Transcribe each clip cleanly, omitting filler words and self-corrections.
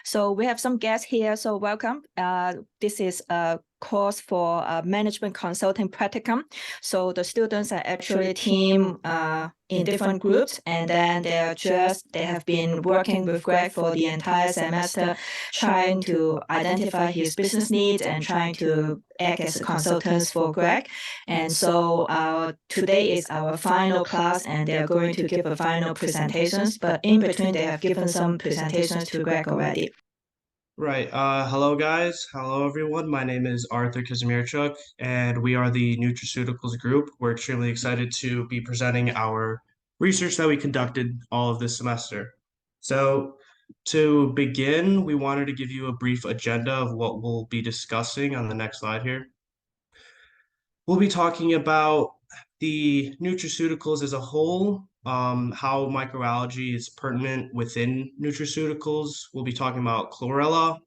So we have some guests here, so welcome. This is a course for Management Consulting Practicum. So the students are actually a team in different groups, and then they have been working with Greg for the entire semester, trying to identify his business needs and trying to act as consultants for Greg. And so today is our final class, and they're going to give a final presentations, but in between they have given some presentations to Greg already. Right. Hello, guys. Hello, everyone. My name is Arthur Kazimirchuk, and we are the Nutraceuticals group. We're extremely excited to be presenting our research that we conducted all of this semester. So to begin, we wanted to give you a brief agenda of what we'll be discussing on the next slide here. We'll be talking about the nutraceuticals as a whole, how microalgae is pertinent within nutraceuticals. We'll be talking about chlorella,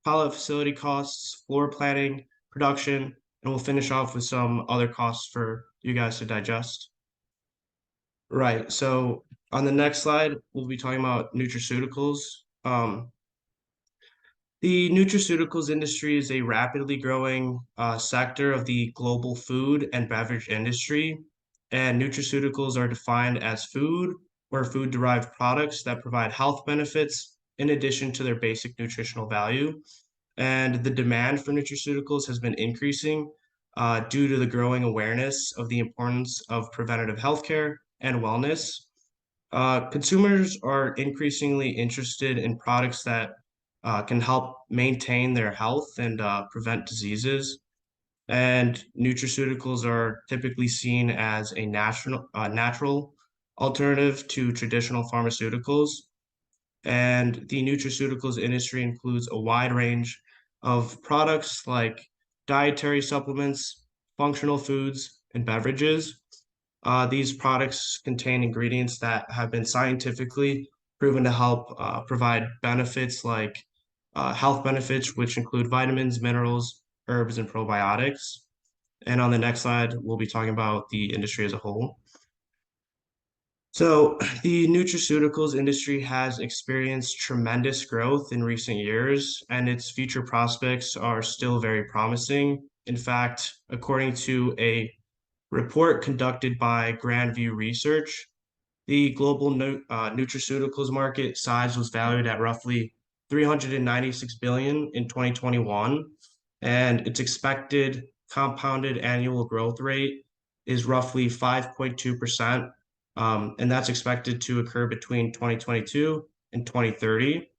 pilot facility costs, floor planning, production, and we'll finish off with some other costs for you guys to digest. Right, so on the next slide, we'll be talking about nutraceuticals. The nutraceuticals industry is a rapidly growing sector of the global food and beverage industry, and nutraceuticals are defined as food or food-derived products that provide health benefits in addition to their basic nutritional value. And the demand for nutraceuticals has been increasing due to the growing awareness of the importance of preventative healthcare and wellness. Consumers are increasingly interested in products that can help maintain their health and prevent diseases. And nutraceuticals are typically seen as a natural alternative to traditional pharmaceuticals. And the nutraceuticals industry includes a wide range of products like dietary supplements, functional foods, and beverages. These products contain ingredients that have been scientifically proven to help provide benefits like health benefits, which include vitamins, minerals, herbs, and probiotics. And on the next slide, we'll be talking about the industry as a whole. So the nutraceuticals industry has experienced tremendous growth in recent years, and its future prospects are still very promising. In fact, according to a report conducted by Grandview Research, the global nutraceuticals market size was valued at roughly 396 billion in 2021, and its expected compounded annual growth rate is roughly 5.2%, and that's expected to occur between 2022 and 2030.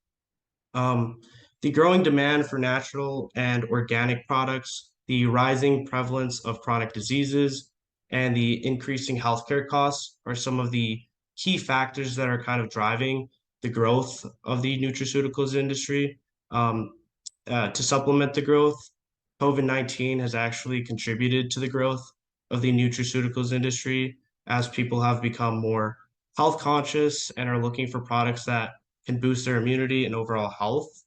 The growing demand for natural and organic products, the rising prevalence of chronic diseases, and the increasing healthcare costs are some of the key factors that are kind of driving the growth of the nutraceuticals industry. To supplement the growth, COVID-19 has actually contributed to the growth of the nutraceuticals industry as people have become more health conscious and are looking for products that can boost their immunity and overall health.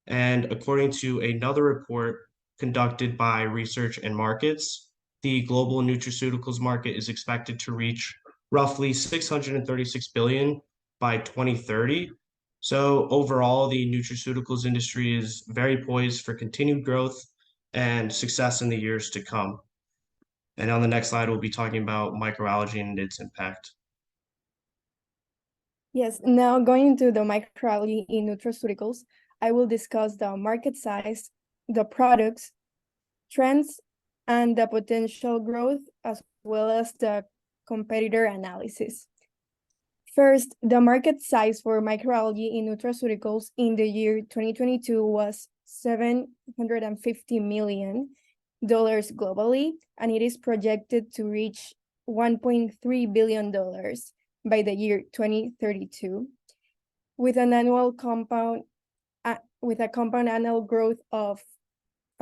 And according to another report conducted by Research and Markets, the global nutraceuticals market is expected to reach roughly 636 billion by 2030. So overall, the nutraceuticals industry is very poised for continued growth and success in the years to come. And on the next slide, we'll be talking about microalgae and its impact. Yes, now going into the microalgae in nutraceuticals, I will discuss the market size, the products, trends, and the potential growth, as well as the competitor analysis. First, the market size for microalgae in nutraceuticals in the year 2022 was $750 million globally, and it is projected to reach $1.3 billion by the year 2032, with an annual compound annual growth of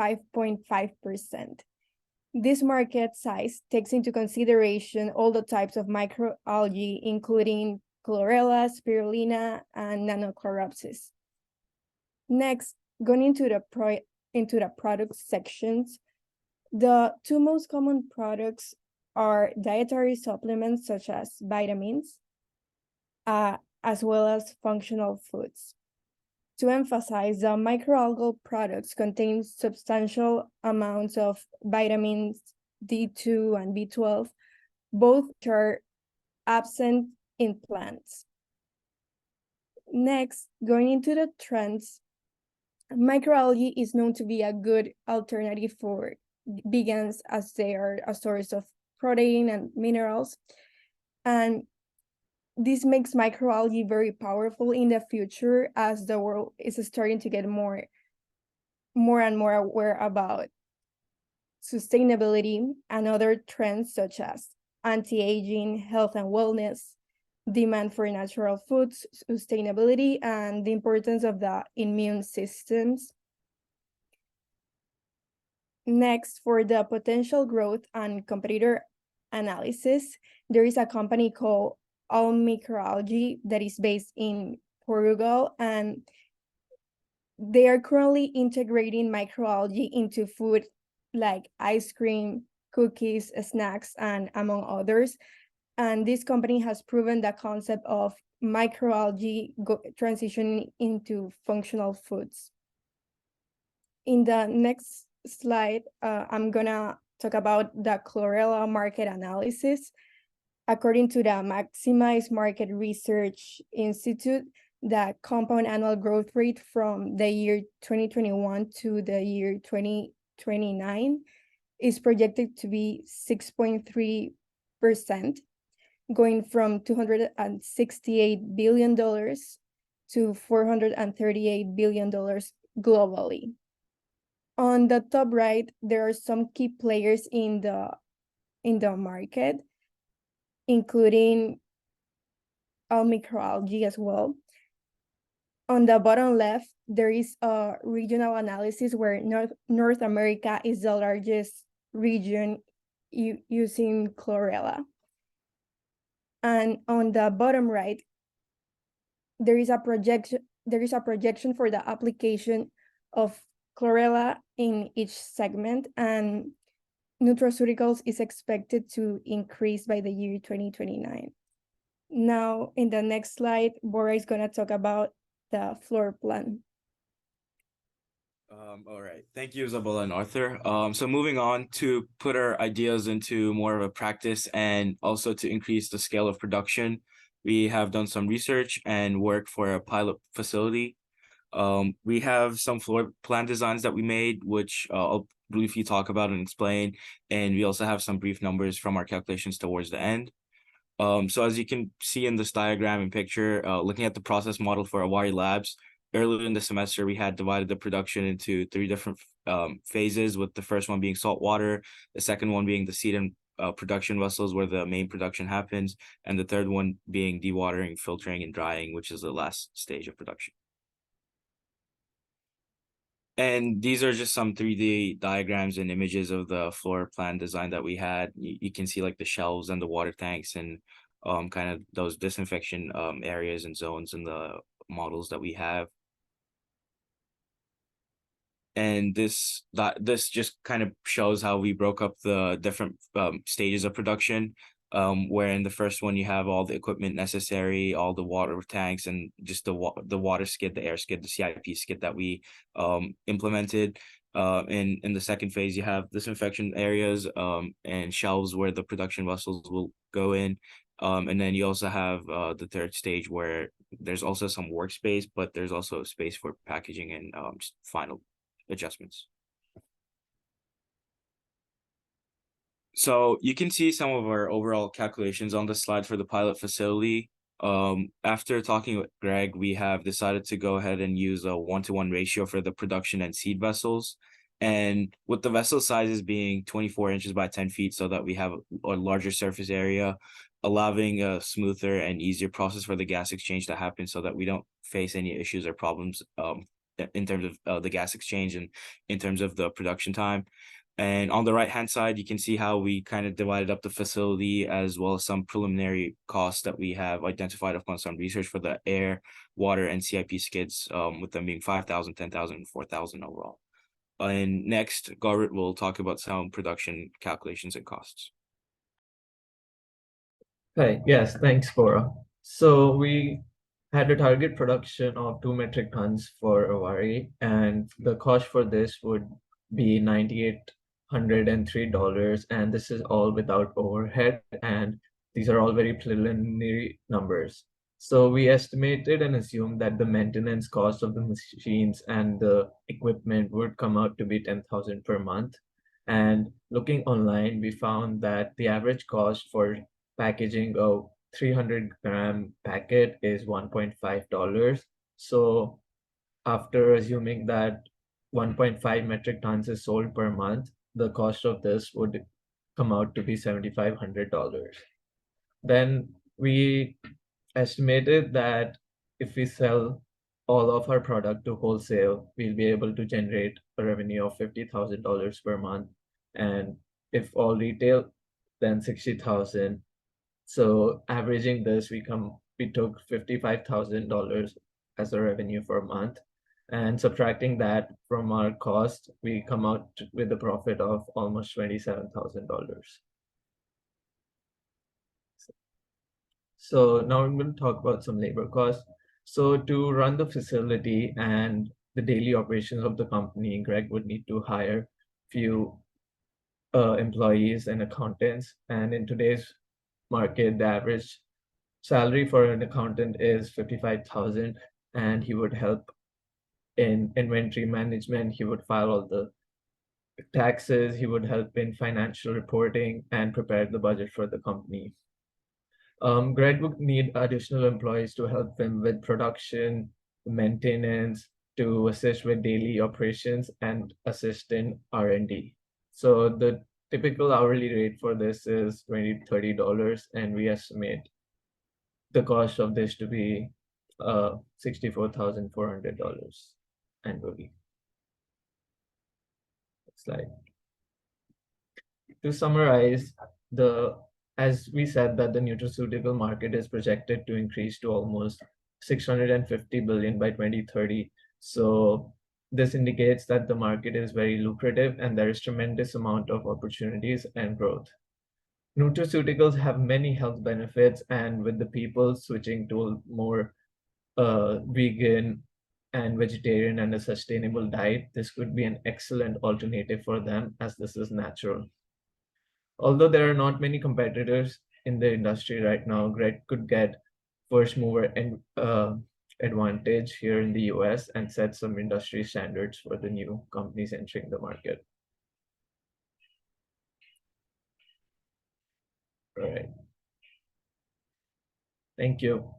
5.5%. This market size takes into consideration all the types of microalgae, including chlorella, spirulina, and nanochloropsis. Next, going into the product sections, the two most common products are dietary supplements such as vitamins, as well as functional foods. to emphasize, the microalgal products contain substantial amounts of vitamins D2 and B12, both which are absent in plants. Next, going into the trends, microalgae is known to be a good alternative for vegans as they are a source of protein and minerals. And this makes microalgae very powerful in the future as the world is starting to get more and more aware about sustainability and other trends such as anti-aging, health and wellness, demand for natural foods, sustainability, and the importance of the immune systems. Next, for the potential growth and competitor analysis, there is a company called All Microalgae that is based in Portugal, and they are currently integrating microalgae into food like ice cream, cookies, snacks, and among others. And this company has proven the concept of microalgae transitioning into functional foods. In the next slide, I'm gonna talk about the chlorella market analysis. According to the Maximize Market Research Institute, the compound annual growth rate from the year 2021 to the year 2029 is projected to be 6.3%, going from $268 billion to $438 billion globally. On the top right, there are some key players in the market, including all microalgae as well. On the bottom left, there is a regional analysis where North America is the largest region using chlorella. And on the bottom right, there is a projection for the application of chlorella in each segment, and nutraceuticals is expected to increase by the year 2029. Now, in the next slide, Bora is going to talk about the floor plan. All right. Thank you, Isabella and Arthur. So moving on to put our ideas into more of a practice and also to increase the scale of production, we have done some research and work for a pilot facility. We have some floor plan designs that we made, which I'll briefly talk about and explain. And we also have some brief numbers from our calculations towards the end. So as you can see in this diagram and picture, looking at the process model for Avari Labs, earlier in the semester, we had divided the production into 3 different phases, with the first one being saltwater, the second one being the seed and production vessels where the main production happens, and the third one being dewatering, filtering, and drying, which is the last stage of production. And these are just some 3D diagrams and images of the floor plan design that we had. You can see like the shelves and the water tanks and kind of those disinfection areas and zones in the models that we have. And this just kind of shows how we broke up the different stages of production, where in the first one you have all the equipment necessary, all the water tanks, and just the water skid, the air skid, the CIP skid that we implemented. In the second phase, you have disinfection areas and shelves where the production vessels will go in. And then you also have the third stage where there's also some workspace, but there's also space for packaging and just final adjustments. So you can see some of our overall calculations on the slide for the pilot facility. After talking with Greg, we have decided to go ahead and use a 1-to-1 ratio for the production and seed vessels. And with the vessel sizes being 24 inches by 10 feet, so that we have a larger surface area, allowing a smoother and easier process for the gas exchange to happen so that we don't face any issues or problems in terms of the gas exchange and in terms of the production time. And on the right-hand side, you can see how we kind of divided up the facility, as well as some preliminary costs that we have identified upon some research for the air, water, and CIP skids, with them being 5,000, 10,000, and 4,000 overall. And next, Garrett will talk about some production calculations and costs. Hey, yes, thanks, Bora. So we had a target production of 2 metric tons for Avari, and the cost for this would be $9,803, and this is all without overhead, and these are all very preliminary numbers. So we estimated and assumed that the maintenance cost of the machines and the equipment would come out to be 10,000 per month. And looking online, we found that the average cost for packaging a 300-gram packet is $1.5. So after assuming that 1.5 metric tons is sold per month, the cost of this would come out to be $7,500. Then we estimated that if we sell all of our product to wholesale, we'll be able to generate a revenue of $50,000 per month. And if all retail, then 60,000. So averaging this, we took $55,000 as a revenue for a month, and subtracting that from our cost, we come out with a profit of almost $27,000. So now I'm going to talk about some labor costs. So to run the facility and the daily operations of the company, Greg would need to hire few employees and accountants. And in today's market, the average salary for an accountant is 55,000, and he would help in inventory management. He would file all the taxes. He would help in financial reporting and prepare the budget for the company. Greg would need additional employees to help him with production, maintenance, to assist with daily operations and assist in R&D. So the typical hourly rate for this is $20 to $30, and we estimate the cost of this to be $64,400 annually. Next slide. To summarize, as we said that the nutraceutical market is projected to increase to almost 650 billion by 2030. So this indicates that the market is very lucrative and there is tremendous amount of opportunities and growth. Nutraceuticals have many health benefits, and with the people switching to a more vegan and vegetarian and a sustainable diet, this could be an excellent alternative for them, as this is natural. Although there are not many competitors in the industry right now, Greg could get first mover advantage here in the US and set some industry standards for the new companies entering the market. All right. Thank you.